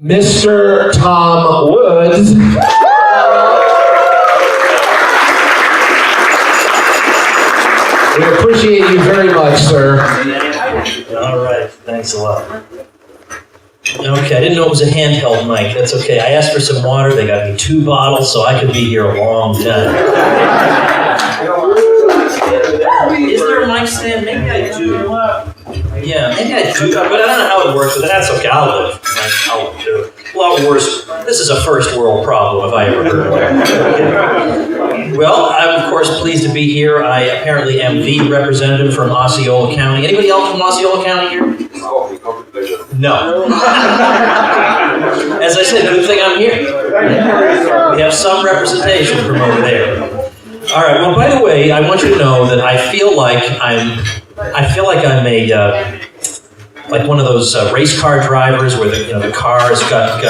Mr. Tom Woods. We appreciate you very much, sir. All right, thanks a lot. Okay, I didn't know it was a handheld mic. That's okay. I asked for some water. They got me 2 bottles, so I could be here a long time. Is there a mic stand? Maybe I do. Yeah, maybe I do, but I don't know how it works, but that's okay. I'll live. I'll do it. A lot worse. This is a first world problem if I ever heard of it. Well, I'm of course pleased to be here. I apparently am the representative from Osceola County. Anybody else from Osceola County here? No. As I said, good thing I'm here. We have some representation from over there. All right. Well, by the way, I want you to know that I feel like I'm a like one of those race car drivers where the car's got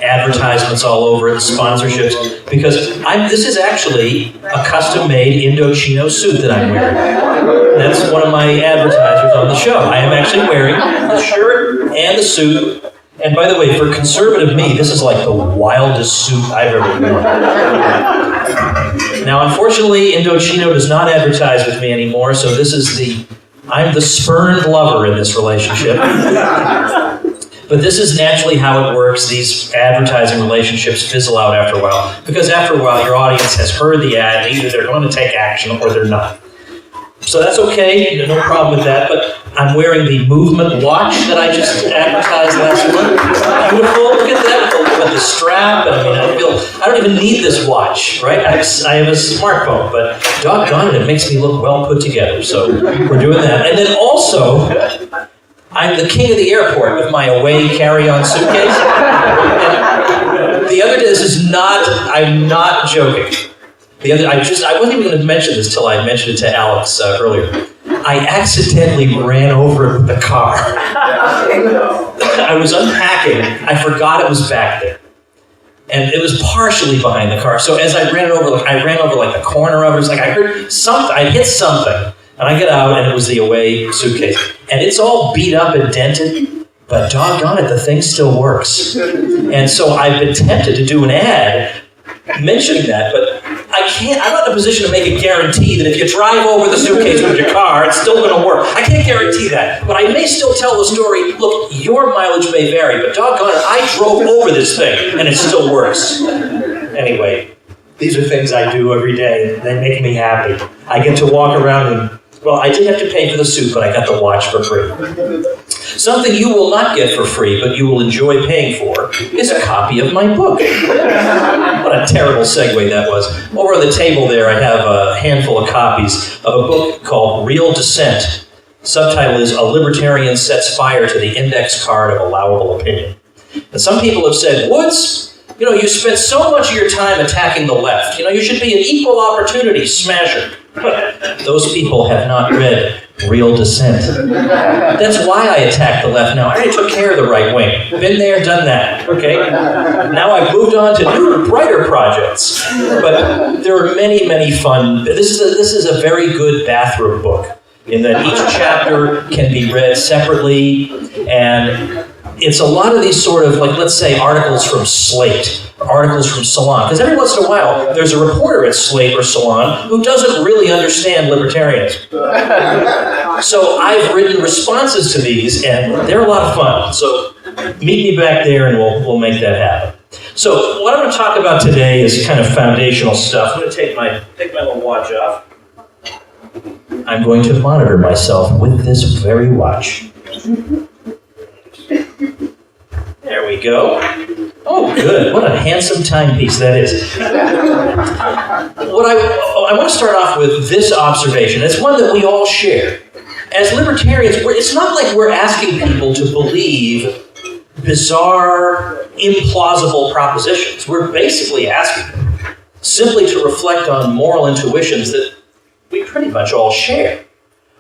advertisements all over it, sponsorships. Because this is actually a custom-made Indochino suit that I'm wearing. That's one of my advertisers on the show. I am actually wearing the shirt and the suit. And by the way, for conservative me, this is like the wildest suit I've ever worn. Now, unfortunately, Indochino does not advertise with me anymore, so I'm the spurned lover in this relationship. But this is naturally how it works. These advertising relationships fizzle out after a while. Because after a while, your audience has heard the ad, either they're going to take action or they're not. So that's okay, no problem with that, but I'm wearing the Movement watch that I just advertised last month. Beautiful, look at that, with the strap, and I don't even need this watch, right? I have a smartphone, but doggone it makes me look well put together, so we're doing that. And then also, I'm the king of the airport with my away carry-on suitcase. And the other day, I'm not joking. I wasn't even going to mention this till I mentioned it to Alex earlier. I accidentally ran over it with the car. I was unpacking. I forgot it was back there. And it was partially behind the car. So as I ran over the corner of it. It was like I heard something. I hit something. And I get out, and it was the away suitcase. And it's all beat up and dented. But doggone it, the thing still works. And so I've been tempted to do an ad mentioning that, but I'm not in a position to make a guarantee that if you drive over the suitcase with your car, it's still going to work. I can't guarantee that, but I may still tell the story. Look, your mileage may vary, but doggone it, I drove over this thing, and it still works. Anyway, these are things I do every day. They make me happy. I get to walk around and, I did have to pay for the suit, but I got the watch for free. Something you will not get for free, but you will enjoy paying for, is a copy of my book. What a terrible segue that was. Over on the table there, I have a handful of copies of a book called Real Dissent. Subtitle is A Libertarian Sets Fire to the Index Card of Allowable Opinion. And some people have said, Woods, you spent so much of your time attacking the left. You should be an equal opportunity smasher. Those people have not read Real Dissent. That's why I attack the left now. I already took care of the right wing. Been there, done that. Okay? Now I've moved on to new, brighter projects. But there are many, many fun. This is a very good bathroom book in that each chapter can be read separately, and it's a lot of these sort of, let's say, articles from Slate, articles from Salon. Because every once in a while, there's a reporter at Slate or Salon who doesn't really understand libertarianism. So I've written responses to these, and they're a lot of fun. So meet me back there, and we'll make that happen. So what I'm going to talk about today is kind of foundational stuff. I'm going to take my little watch off. I'm going to monitor myself with this very watch. There we go. Oh, good. What a handsome timepiece that is. I want to start off with this observation. It's one that we all share. As libertarians, it's not like we're asking people to believe bizarre, implausible propositions. We're basically asking them simply to reflect on moral intuitions that we pretty much all share.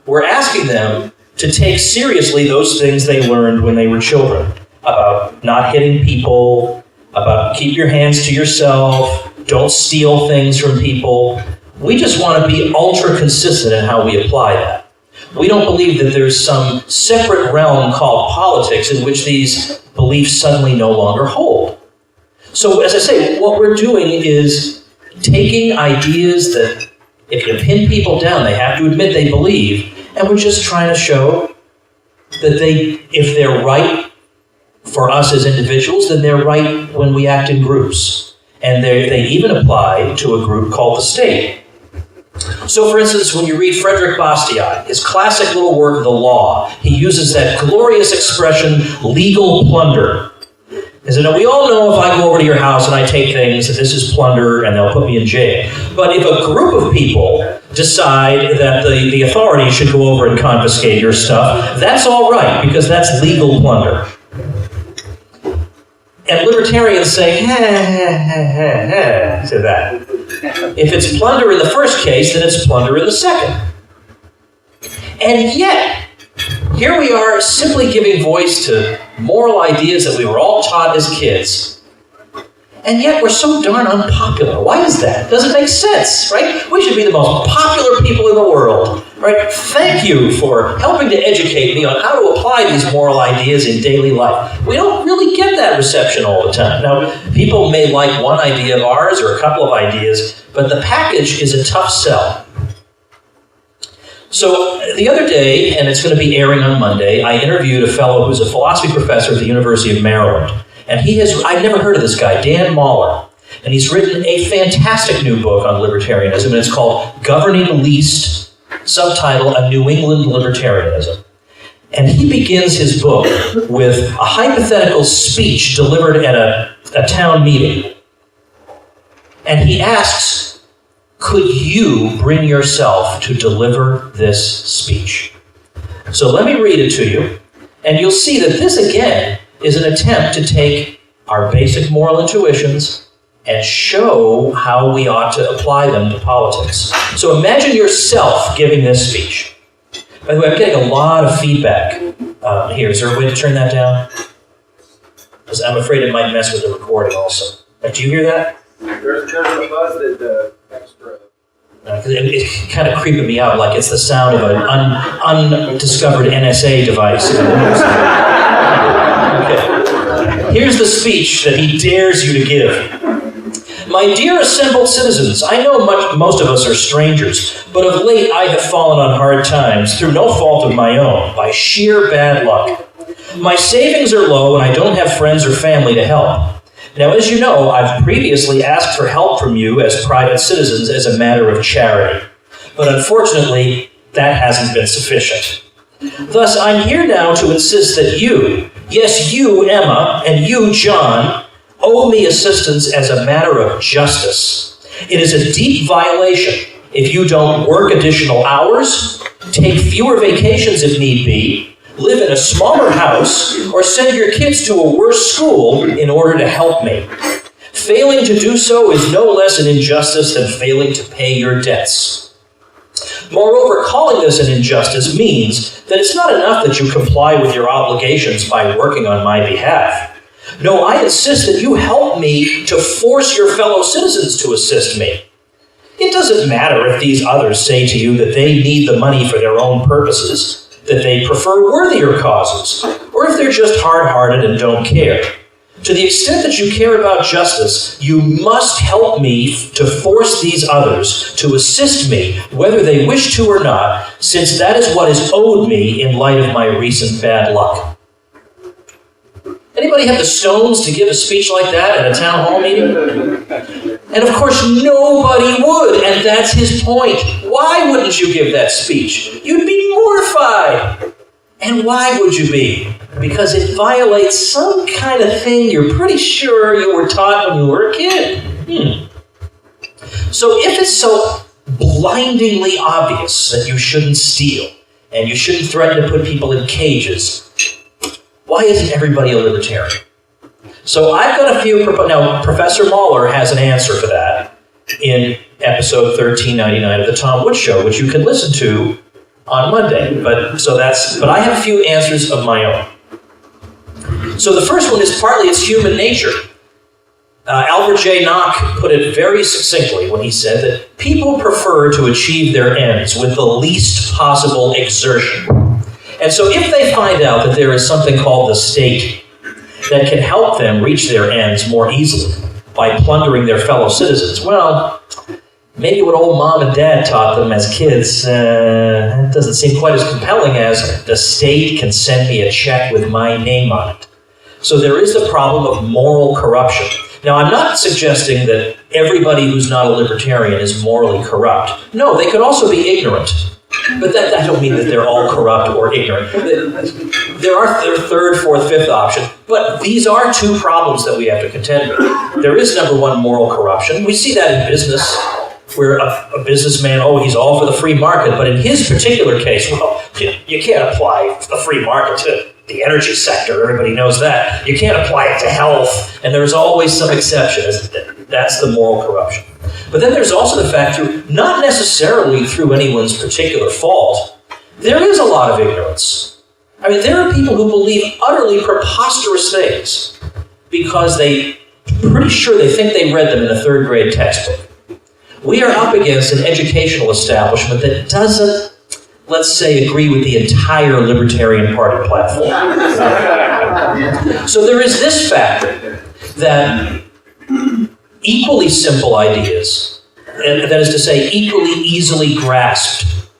We're asking them to take seriously those things they learned when they were children, about not hitting people, about keep your hands to yourself, don't steal things from people. We just want to be ultra consistent in how we apply that. We don't believe that there's some separate realm called politics in which these beliefs suddenly no longer hold. So, as I say, what we're doing is taking ideas that, if you pin people down, they have to admit they believe, and we're just trying to show that if they're right for us as individuals, then they're right when we act in groups. And they even apply to a group called the state. So, for instance, when you read Frederick Bastiat, his classic little work, The Law, he uses that glorious expression, legal plunder. He said, now, we all know if I go over to your house and I take things, that this is plunder and they'll put me in jail. But if a group of people decide that the authorities should go over and confiscate your stuff, that's all right, because that's legal plunder. And libertarians say, to that. If it's plunder in the first case, then it's plunder in the second. And yet, here we are simply giving voice to moral ideas that we were all taught as kids. And yet we're so darn unpopular. Why is that? Doesn't make sense, right? We should be the most popular people in the world, right? Thank you for helping to educate me on how to apply these moral ideas in daily life. We don't really get that reception all the time. Now, people may like one idea of ours or a couple of ideas, but the package is a tough sell. So the other day, and it's going to be airing on Monday, I interviewed a fellow who's a philosophy professor at the University of Maryland. And I've never heard of this guy, Dan Mahler. And he's written a fantastic new book on libertarianism, and it's called Governing Least, subtitle, A New England Libertarianism. And he begins his book with a hypothetical speech delivered at a town meeting. And he asks, could you bring yourself to deliver this speech? So let me read it to you, and you'll see that this, again, is an attempt to take our basic moral intuitions and show how we ought to apply them to politics. So imagine yourself giving this speech. By the way, I'm getting a lot of feedback here. Is there a way to turn that down? Because I'm afraid it might mess with the recording also. Do you hear that? There's a buzz that extra. It's kind of creeping me out, like it's the sound of an undiscovered NSA device. Okay. Here's the speech that he dares you to give. My dear assembled citizens, I know most of us are strangers, but of late I have fallen on hard times through no fault of my own, by sheer bad luck. My savings are low and I don't have friends or family to help. Now, as you know, I've previously asked for help from you as private citizens as a matter of charity. But unfortunately, that hasn't been sufficient. Thus, I'm here now to insist that you, yes, you, Emma, and you, John, owe me assistance as a matter of justice. It is a deep violation if you don't work additional hours, take fewer vacations if need be, live in a smaller house, or send your kids to a worse school in order to help me. Failing to do so is no less an injustice than failing to pay your debts. Moreover, calling this an injustice means that it's not enough that you comply with your obligations by working on my behalf. No, I insist that you help me to force your fellow citizens to assist me. It doesn't matter if these others say to you that they need the money for their own purposes, that they prefer worthier causes, or if they're just hard-hearted and don't care. To the extent that you care about justice, you must help me to force these others to assist me, whether they wish to or not, since that is what is owed me in light of my recent bad luck. Anybody have the stones to give a speech like that at a town hall meeting? And of course, nobody would, and that's his point. Why wouldn't you give that speech? You'd be mortified. And why would you be? Because it violates some kind of thing you're pretty sure you were taught when you were a kid. So if it's so blindingly obvious that you shouldn't steal, and you shouldn't threaten to put people in cages, why isn't everybody a libertarian? So I've got a few... Now, Professor Mahler has an answer for that in episode 1399 of The Tom Woods Show, which you can listen to on Monday. But I have a few answers of my own. So the first one is partly it's human nature. Albert J. Nock put it very succinctly when he said that people prefer to achieve their ends with the least possible exertion. And so if they find out that there is something called the state that can help them reach their ends more easily by plundering their fellow citizens, well, maybe what old mom and dad taught them as kids doesn't seem quite as compelling as the state can send me a check with my name on it. So there is the problem of moral corruption. Now, I'm not suggesting that everybody who's not a libertarian is morally corrupt. No, they could also be ignorant. But that don't mean that they're all corrupt or ignorant. There are third, fourth, fifth option, but these are two problems that we have to contend with. There is, number one, moral corruption. We see that in business, where a businessman, he's all for the free market, but in his particular case, well, you can't apply the free market to the energy sector. Everybody knows that. You can't apply it to health, and there's always some exception. That's the moral corruption. But then there's also the fact, not necessarily through anyone's particular fault, there is a lot of ignorance. I mean, there are people who believe utterly preposterous things because pretty sure they think they read them in a third grade textbook. We are up against an educational establishment that doesn't, let's say, agree with the entire Libertarian Party platform. So there is this factor that equally simple ideas, and that is to say equally easily grasped,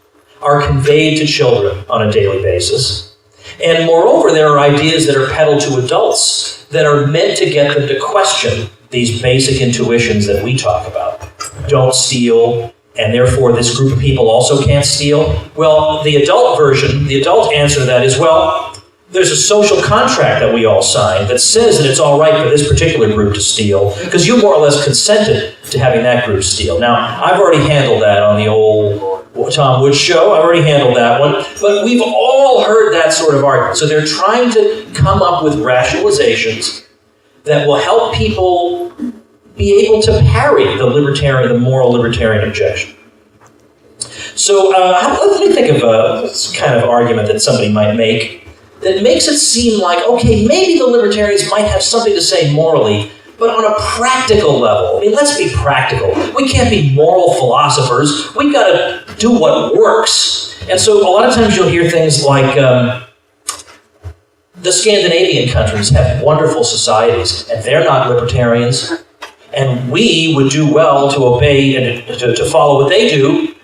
are conveyed to children on a daily basis. And moreover, there are ideas that are peddled to adults that are meant to get them to question these basic intuitions that we talk about. Don't steal, and therefore this group of people also can't steal. Well, the adult version, the adult answer to that is, well, there's a social contract that we all sign that says that it's all right for this particular group to steal, because you more or less consented to having that group steal. Now, I've already handled that on the old Tom Woods show. I've already handled that one. But we've all heard that sort of argument. So they're trying to come up with rationalizations that will help people be able to parry the moral libertarian objection. So let me think of a kind of argument that somebody might make that makes it seem like, okay, maybe the libertarians might have something to say morally, but on a practical level. I mean, let's be practical. We can't be moral philosophers. We've got to do what works. And so a lot of times you'll hear things like, the Scandinavian countries have wonderful societies, and they're not libertarians, and we would do well to obey and to follow what they do.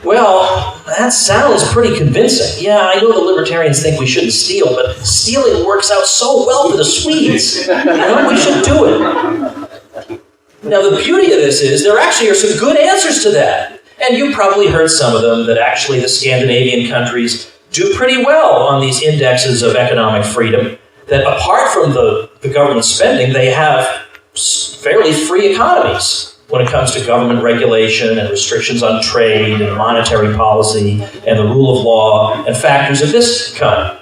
Well, that sounds pretty convincing. Yeah, I know the libertarians think we shouldn't steal, but stealing works out so well for the Swedes. We should do it. Now, the beauty of this is there actually are some good answers to that. And you've probably heard some of them, that actually the Scandinavian countries do pretty well on these indexes of economic freedom, that apart from the government spending, they have fairly free economies when it comes to government regulation and restrictions on trade and monetary policy and the rule of law and factors of this kind.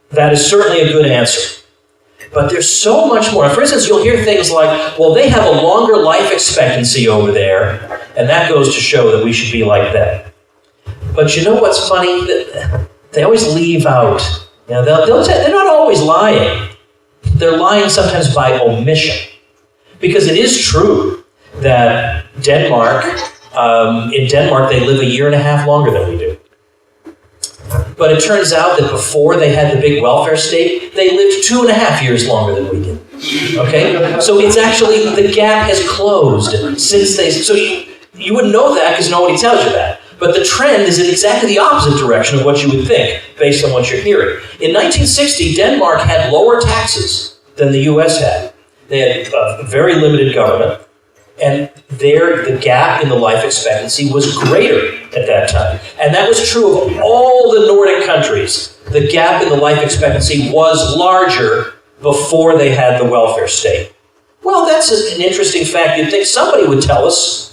That is certainly a good answer. But there's so much more. For instance, you'll hear things like, well, they have a longer life expectancy over there, and that goes to show that we should be like them. But you know what's funny? They always leave out. They're not always lying. They're lying sometimes by omission. Because it is true that in Denmark, they live a year and a half longer than we do. But it turns out that before they had the big welfare state, they lived 2.5 years longer than we did. Okay? So it's actually, the gap has closed since so you wouldn't know that because nobody tells you that. But the trend is in exactly the opposite direction of what you would think, based on what you're hearing. In 1960, Denmark had lower taxes than the U.S. had. They had a very limited government. And the gap in the life expectancy was greater at that time. And that was true of all the Nordic countries. The gap in the life expectancy was larger before they had the welfare state. Well, that's an interesting fact. You'd think somebody would tell us.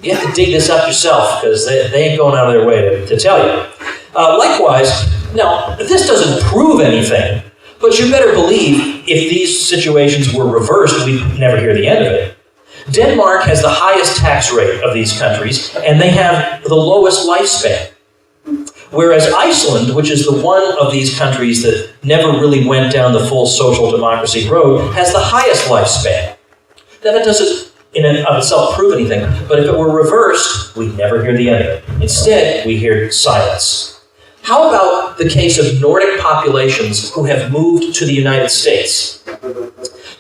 You have to dig this up yourself, because they ain't going out of their way to tell you. Likewise, now, this doesn't prove anything, but you better believe if these situations were reversed, we'd never hear the end of it. Denmark has the highest tax rate of these countries, and they have the lowest lifespan. Whereas Iceland, which is the one of these countries that never really went down the full social democracy road, has the highest lifespan. Now, that doesn't in and of itself prove anything, but if it were reversed, we'd never hear the end of it. Instead, we hear silence. How about the case of Nordic populations who have moved to the United States?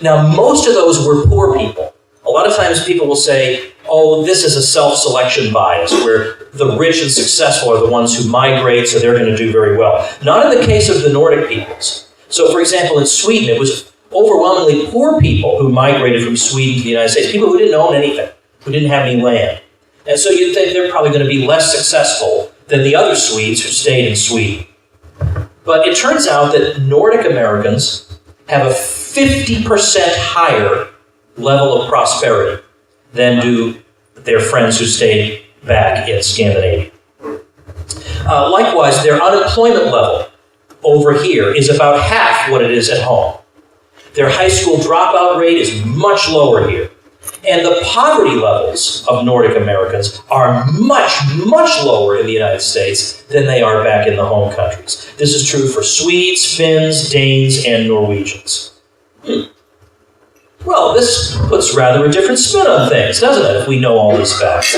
Now, most of those were poor people. A lot of times people will say, oh, this is a self-selection bias, where the rich and successful are the ones who migrate, so they're going to do very well. Not in the case of the Nordic peoples. So, for example, in Sweden, it was overwhelmingly poor people who migrated from Sweden to the United States, people who didn't own anything, who didn't have any land. And so you'd think they're probably going to be less successful than the other Swedes who stayed in Sweden. But it turns out that Nordic Americans have a 50% higher level of prosperity than do their friends who stayed back in Scandinavia. Likewise, their unemployment level over here is about half what it is at home. Their high school dropout rate is much lower here. And the poverty levels of Nordic Americans are much, much lower in the United States than they are back in the home countries. This is true for Swedes, Finns, Danes, and Norwegians. Well, this puts rather a different spin on things, doesn't it, if we know all these facts?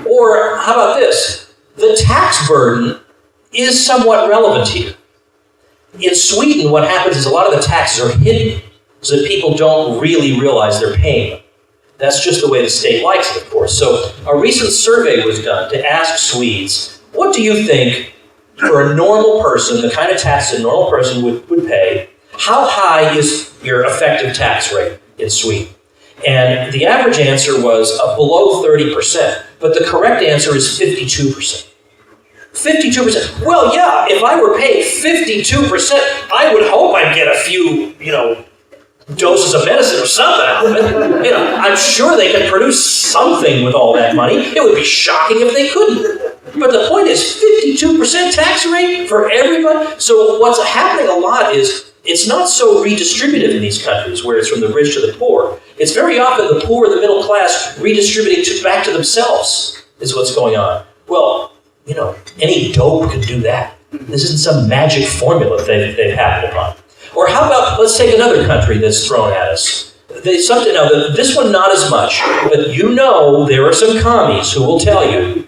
Or how about this? The tax burden is somewhat relevant here. In Sweden, what happens is a lot of the taxes are hidden so that people don't really realize they're paying them. That's just the way the state likes it, of course. So a recent survey was done to ask Swedes, what do you think for a normal person, the kind of taxes a normal person would pay, how high is your effective tax rate in Sweden? And the average answer was below 30%, but the correct answer is 52%. 52%. Well, yeah, if I were paid 52%, I would hope I'd get a few, doses of medicine or something out of it. I'm sure they could produce something with all that money. It would be shocking if they couldn't. But the point is 52% tax rate for everybody. So what's happening a lot is it's not so redistributive in these countries where it's from the rich to the poor. It's very often the poor and the middle class redistributing back to themselves is what's going on. Well, any dope can do that. This isn't some magic formula they've happened upon. Or how about, let's take another country that's thrown at us. This one not as much, but there are some commies who will tell you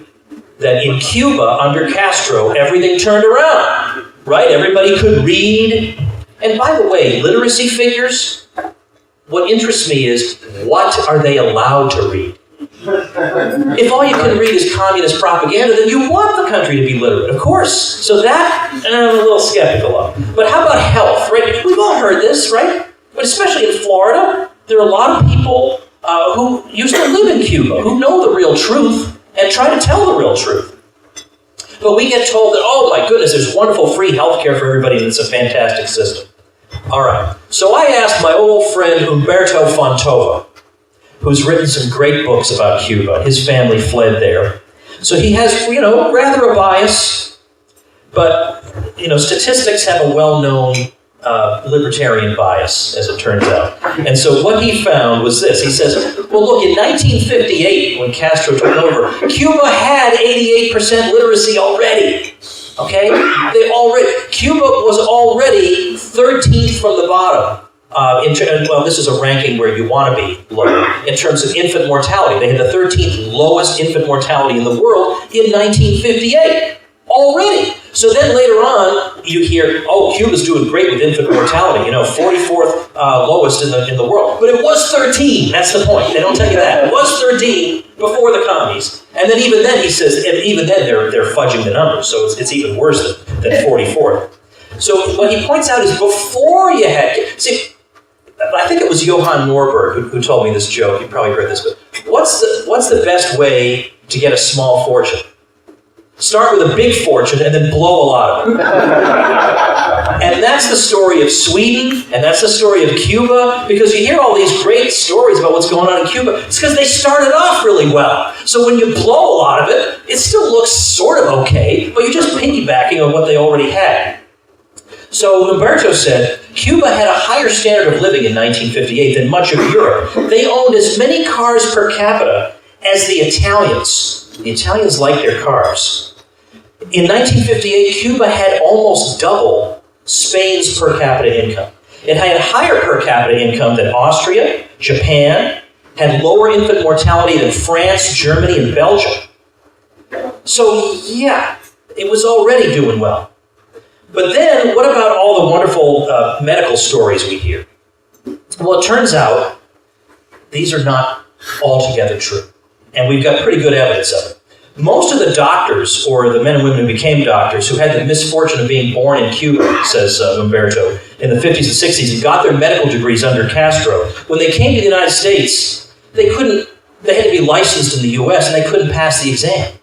that in Cuba, under Castro, everything turned around, right? Everybody could read. And by the way, literacy figures, what interests me is, what are they allowed to read? If all you can read is communist propaganda, then you want the country to be literate, of course. So that, I'm a little skeptical of. But how about health, right? We've all heard this, right? But especially in Florida, there are a lot of people who used to live in Cuba, who know the real truth and try to tell the real truth. But we get told that, oh my goodness, there's wonderful free health care for everybody and it's a fantastic system. All right, so I asked my old friend Umberto Fontova, who's written some great books about Cuba. His family fled there. So he has, rather a bias, but, statistics have a well-known libertarian bias, as it turns out. And so what he found was this. He says, well, look, in 1958, when Castro took over, Cuba had 88% literacy already. Okay? Cuba was already 13th from the bottom. This is a ranking where you want to be low. In terms of infant mortality, they had the 13th lowest infant mortality in the world in 1958 already. So then later on, you hear, oh, Cuba's doing great with infant mortality, 44th lowest in the world. But it was 13. That's the point. They don't tell you that. It was 13 before the commies. And then even then, he says, even then they're fudging the numbers. So it's even worse than 44th. So what he points out is before you had... See, I think it was Johan Norberg who told me this joke. You probably heard this, but what's the best way to get a small fortune? Start with a big fortune and then blow a lot of it. And that's the story of Sweden, and that's the story of Cuba, because you hear all these great stories about what's going on in Cuba. It's because they started off really well. So when you blow a lot of it, it still looks sort of okay, but you're just piggybacking on what they already had. So Umberto said, Cuba had a higher standard of living in 1958 than much of Europe. They owned as many cars per capita as the Italians. The Italians liked their cars. In 1958, Cuba had almost double Spain's per capita income. It had higher per capita income than Austria, Japan, had lower infant mortality than France, Germany, and Belgium. So, yeah, it was already doing well. But then, what about all the wonderful medical stories we hear? Well, it turns out these are not altogether true. And we've got pretty good evidence of it. Most of the doctors, or the men and women who became doctors, who had the misfortune of being born in Cuba, says Umberto, in the 50s and 60s, and got their medical degrees under Castro, when they came to the United States, they had to be licensed in the US, and they couldn't pass the exam.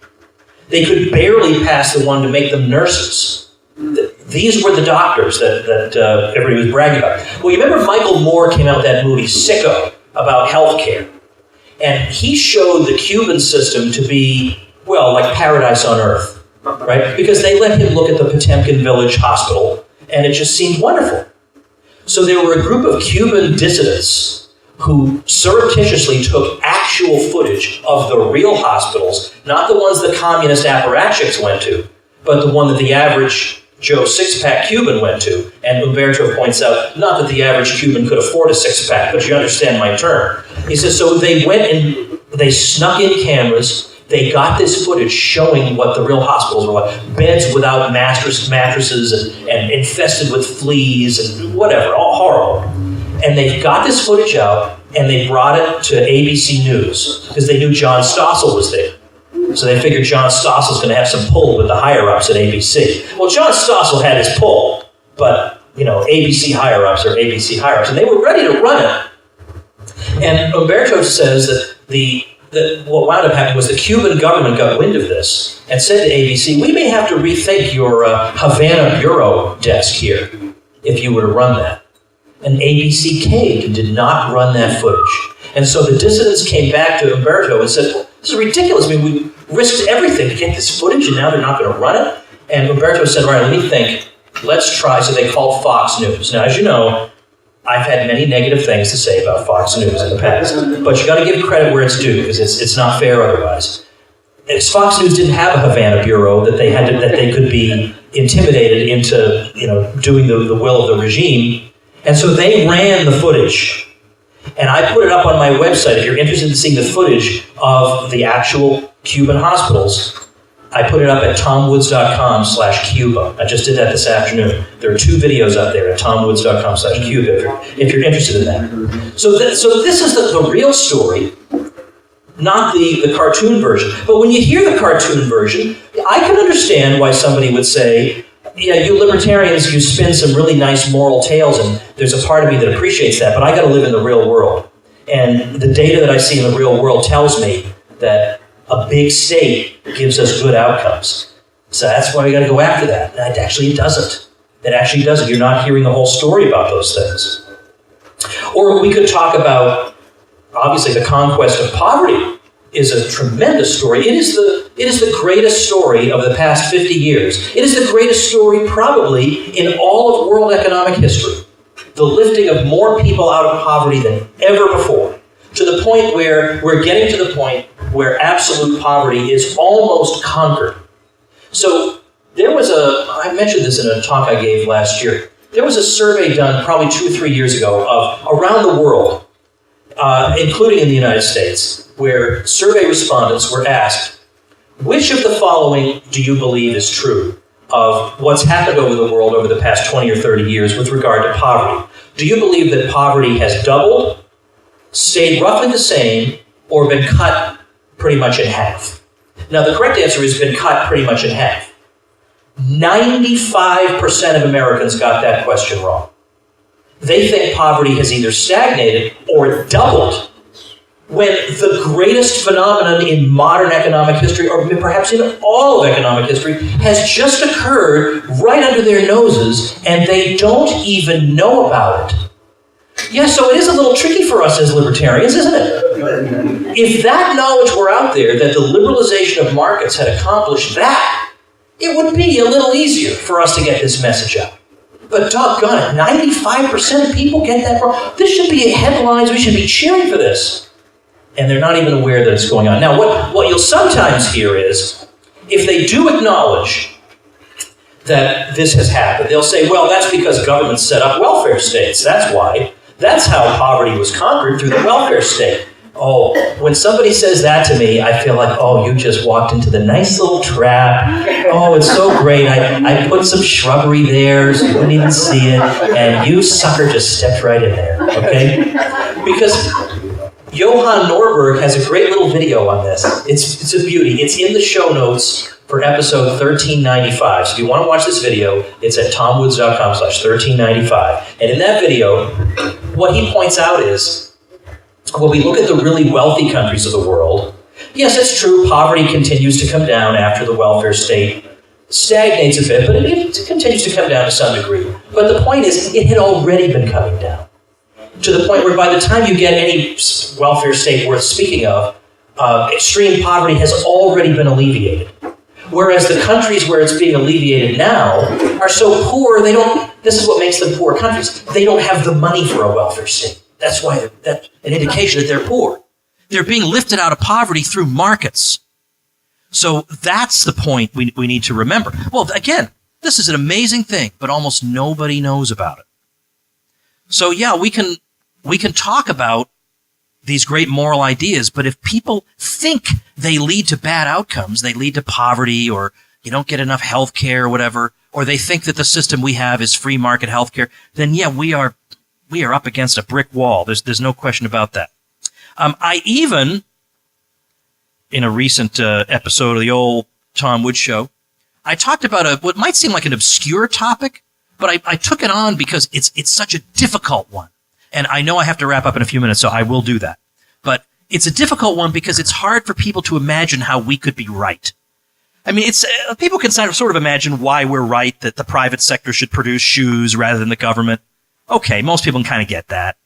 They could barely pass the one to make them nurses. These were the doctors that everybody was bragging about. Well, you remember Michael Moore came out with that movie, Sicko, about healthcare. And he showed the Cuban system to be, well, like paradise on earth, right? Because they let him look at the Potemkin Village Hospital, and it just seemed wonderful. So there were a group of Cuban dissidents who surreptitiously took actual footage of the real hospitals, not the ones the communist apparatchiks went to, but the one that the average Joe six-pack Cuban went to. And Umberto points out, not that the average Cuban could afford a six-pack, but you understand my term. He says, so they went and they snuck in cameras. They got this footage showing what the real hospitals were like. Beds without mattresses and infested with fleas and whatever, all horrible. And they got this footage out and they brought it to ABC News because they knew John Stossel was there. So they figured John Stossel's going to have some pull with the higher-ups at ABC. Well, John Stossel had his pull, but, ABC higher-ups are ABC higher-ups. And they were ready to run it. And Umberto says that what wound up happening was the Cuban government got wind of this and said to ABC, we may have to rethink your Havana bureau desk here if you were to run that. And ABC caved and did not run that footage. And so the dissidents came back to Umberto and said, well, this is ridiculous. I mean, we risked everything to get this footage, and now they're not going to run it? And Umberto said, right, let me think. Let's try. So they called Fox News. Now, as you know, I've had many negative things to say about Fox News in the past, but you got to give credit where it's due because it's not fair otherwise. Fox News didn't have a Havana bureau that they could be intimidated into doing the will of the regime, and so they ran the footage. And I put it up on my website. If you're interested in seeing the footage of the actual Cuban hospitals, I put it up at tomwoods.com/Cuba. I just did that this afternoon. There are 2 videos up there at tomwoods.com/Cuba if you're interested in that. So this is the real story, not the cartoon version. But when you hear the cartoon version, I can understand why somebody would say, yeah, you libertarians, you spin some really nice moral tales, and there's a part of me that appreciates that, but I got to live in the real world. And the data that I see in the real world tells me that a big state gives us good outcomes. So that's why we got to go after that. And actually, it doesn't. It actually doesn't. You're not hearing the whole story about those things. Or we could talk about, obviously, the conquest of poverty is a tremendous story. It is the greatest story of the past 50 years. It is the greatest story probably in all of world economic history. The lifting of more people out of poverty than ever before, to the point where we're getting to the point where absolute poverty is almost conquered. So I mentioned this in a talk I gave last year. There was a survey done probably 2 or 3 years ago of around the world, including in the United States, where survey respondents were asked, which of the following do you believe is true of what's happened over the world over the past 20 or 30 years with regard to poverty? Do you believe that poverty has doubled, stayed roughly the same, or been cut pretty much in half? Now, the correct answer is been cut pretty much in half. 95% of Americans got that question wrong. They think poverty has either stagnated or doubled, when the greatest phenomenon in modern economic history, or perhaps in all of economic history, has just occurred right under their noses, and they don't even know about it. Yeah, so it is a little tricky for us as libertarians, isn't it? If that knowledge were out there, that the liberalization of markets had accomplished that, it would be a little easier for us to get this message out. But doggone it, 95% of people get that wrong. This should be headlines. We should be cheering for this. And they're not even aware that it's going on. Now, what you'll sometimes hear is, if they do acknowledge that this has happened, they'll say, well, that's because governments set up welfare states. That's why. That's how poverty was conquered, through the welfare state. Oh, when somebody says that to me, I feel like, oh, you just walked into the nice little trap. Oh, it's so great. I put some shrubbery there so you wouldn't even see it, and you sucker just stepped right in there, okay? Because Johan Norberg has a great little video on this. It's a beauty. It's in the show notes for episode 1395. So if you want to watch this video, it's at tomwoods.com/1395. And in that video, what he points out is, when we look at the really wealthy countries of the world, yes, it's true, poverty continues to come down after the welfare state stagnates a bit, but it continues to come down to some degree. But the point is, it had already been coming down, to the point where by the time you get any welfare state worth speaking of, extreme poverty has already been alleviated. Whereas the countries where it's being alleviated now are so poor, this is what makes them poor countries, they don't have the money for a welfare state. That's why that's an indication that they're poor. They're being lifted out of poverty through markets. So that's the point we need to remember. Well, again, this is an amazing thing, but almost nobody knows about it. So yeah, we can talk about these great moral ideas, but if people think they lead to bad outcomes, they lead to poverty, or you don't get enough health care or whatever, or they think that the system we have is free market health care, then yeah, we are up against a brick wall. There's no question about that. I even, in a recent episode of the old Tom Woods Show, I talked about what might seem like an obscure topic, but I took it on because it's such a difficult one. And I know I have to wrap up in a few minutes, so I will do that. But it's a difficult one because it's hard for people to imagine how we could be right. I mean, people can sort of imagine why we're right, that the private sector should produce shoes rather than the government. Okay, most people can kind of get that.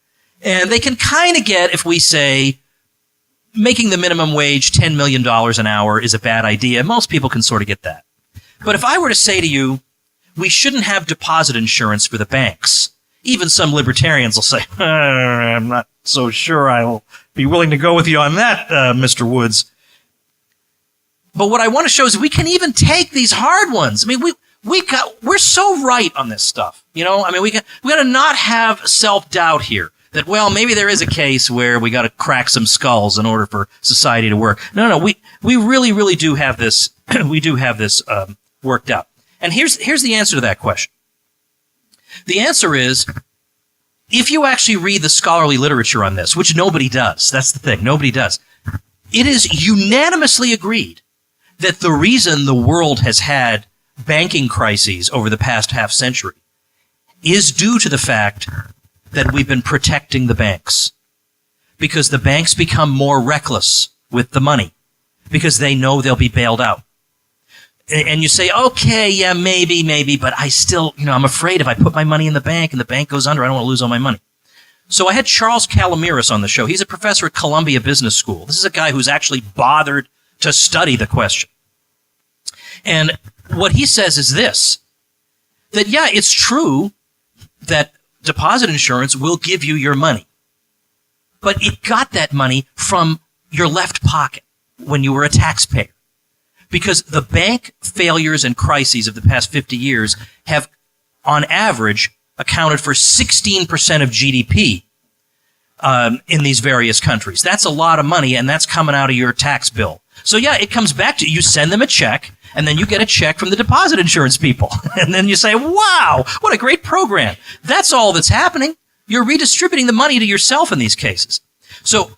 And they can kind of get if we say making the minimum wage $10 million an hour is a bad idea. Most people can sort of get that. But if I were to say to you, we shouldn't have deposit insurance for the banks, even some libertarians will say, I'm not so sure I'll be willing to go with you on that, Mr. Woods. But what I want to show is we can even take these hard ones. I mean, we're so right on this stuff. You know, I mean, we got to not have self-doubt here that, well, maybe there is a case where we got to crack some skulls in order for society to work. No, we really, really do have this. We do have this worked out. And here's the answer to that question. The answer is, if you actually read the scholarly literature on this, which nobody does, that's the thing, nobody does, it is unanimously agreed that the reason the world has had banking crises over the past half century is due to the fact that we've been protecting the banks. Because the banks become more reckless with the money because they know they'll be bailed out. And you say, okay, yeah, maybe, but I still, I'm afraid if I put my money in the bank and the bank goes under, I don't want to lose all my money. So I had Charles Calamiris on the show. He's a professor at Columbia Business School. This is a guy who's actually bothered to study the question. And what he says is this, that yeah, it's true that deposit insurance will give you your money, but it got that money from your left pocket when you were a taxpayer. Because the bank failures and crises of the past 50 years have, on average, accounted for 16% of GDP in these various countries. That's a lot of money, and that's coming out of your tax bill. So yeah, it comes back to you send them a check, and then you get a check from the deposit insurance people. And then you say, wow, what a great program. That's all that's happening. You're redistributing the money to yourself in these cases. So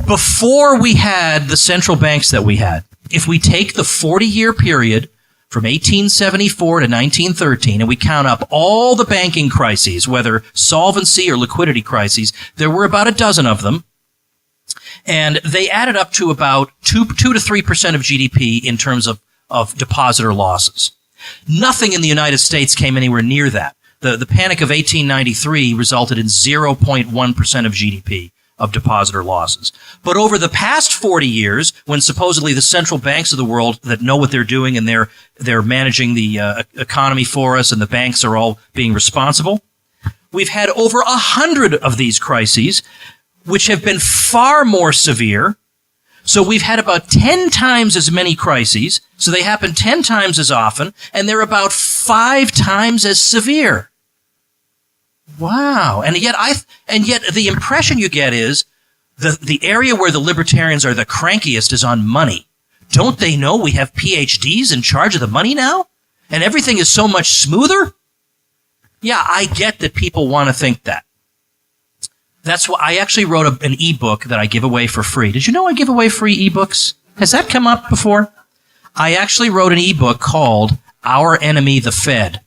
before we had the central banks that we had, if we take the 40-year period from 1874 to 1913 and we count up all the banking crises, whether solvency or liquidity crises, there were about a dozen of them. And they added up to about 2 to 3% of GDP in terms of depositor losses. Nothing in the United States came anywhere near that. The Panic of 1893 resulted in 0.1% of GDP of depositor losses. But over the past 40 years, when supposedly the central banks of the world that know what they're doing and they're managing the economy for us and the banks are all being responsible, we've had over 100 of these crises, which have been far more severe. So we've had about 10 times as many crises, so they happen 10 times as often, and they're about 5 times as severe. Wow. And yet the impression you get is The area where the libertarians are the crankiest is on money. Don't they know we have PhDs in charge of the money now? And everything is so much smoother? Yeah, I get that people want to think that. That's why I actually wrote an ebook that I give away for free. Did you know I give away free ebooks? Has that come up before? I actually wrote an ebook called Our Enemy, the Fed,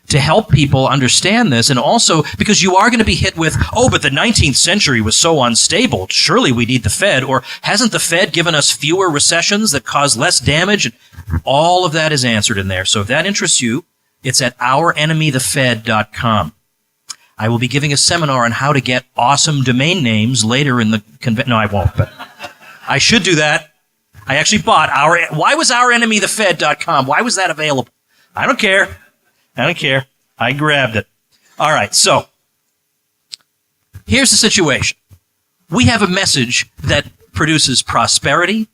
to help people understand this, and also because you are going to be hit with, oh, but the 19th century was so unstable. Surely we need the Fed, or hasn't the Fed given us fewer recessions that cause less damage? All of that is answered in there. So if that interests you, it's at ourenemythefed.com. I will be giving a seminar on how to get awesome domain names later in the convention. No, I won't, but I should do that. I actually bought why was ourenemythefed.com? Why was that available? I don't care. I grabbed it. All right, so here's the situation. We have a message that produces prosperity,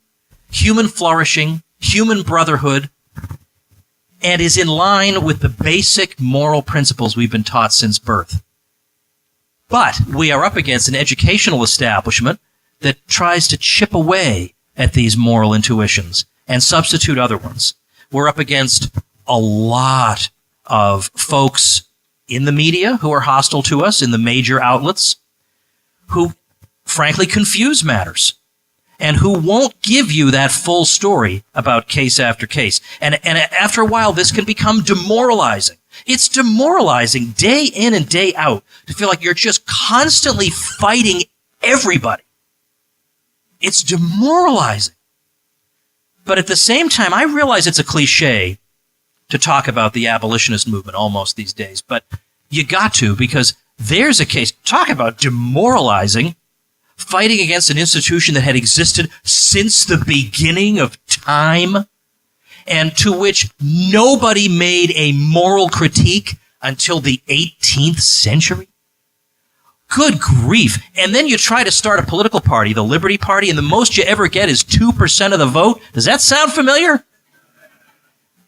human flourishing, human brotherhood, and is in line with the basic moral principles we've been taught since birth. But we are up against an educational establishment that tries to chip away at these moral intuitions and substitute other ones. We're up against a lot of folks in the media who are hostile to us, in the major outlets, who frankly confuse matters and who won't give you that full story about case after case. And after a while, this can become demoralizing. It's demoralizing day in and day out to feel like you're just constantly fighting everybody. It's demoralizing. But at the same time, I realize it's a cliche to talk about the abolitionist movement almost these days, but you got to, because there's a case. Talk about demoralizing, fighting against an institution that had existed since the beginning of time, and to which nobody made a moral critique until the 18th century. Good grief. And then you try to start a political party, the Liberty Party, and the most you ever get is 2% of the vote. Does that sound familiar?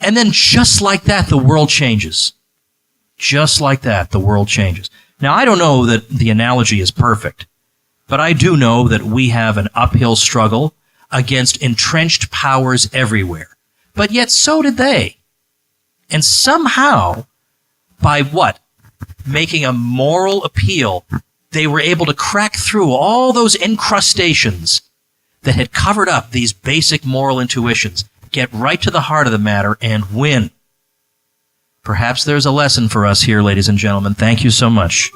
And then just like that, the world changes. Just like that, the world changes. Now, I don't know that the analogy is perfect, but I do know that we have an uphill struggle against entrenched powers everywhere. But yet so did they. And somehow, by what? Making a moral appeal, they were able to crack through all those incrustations that had covered up these basic moral intuitions, get right to the heart of the matter, and win. Perhaps there's a lesson for us here, ladies and gentlemen. Thank you so much.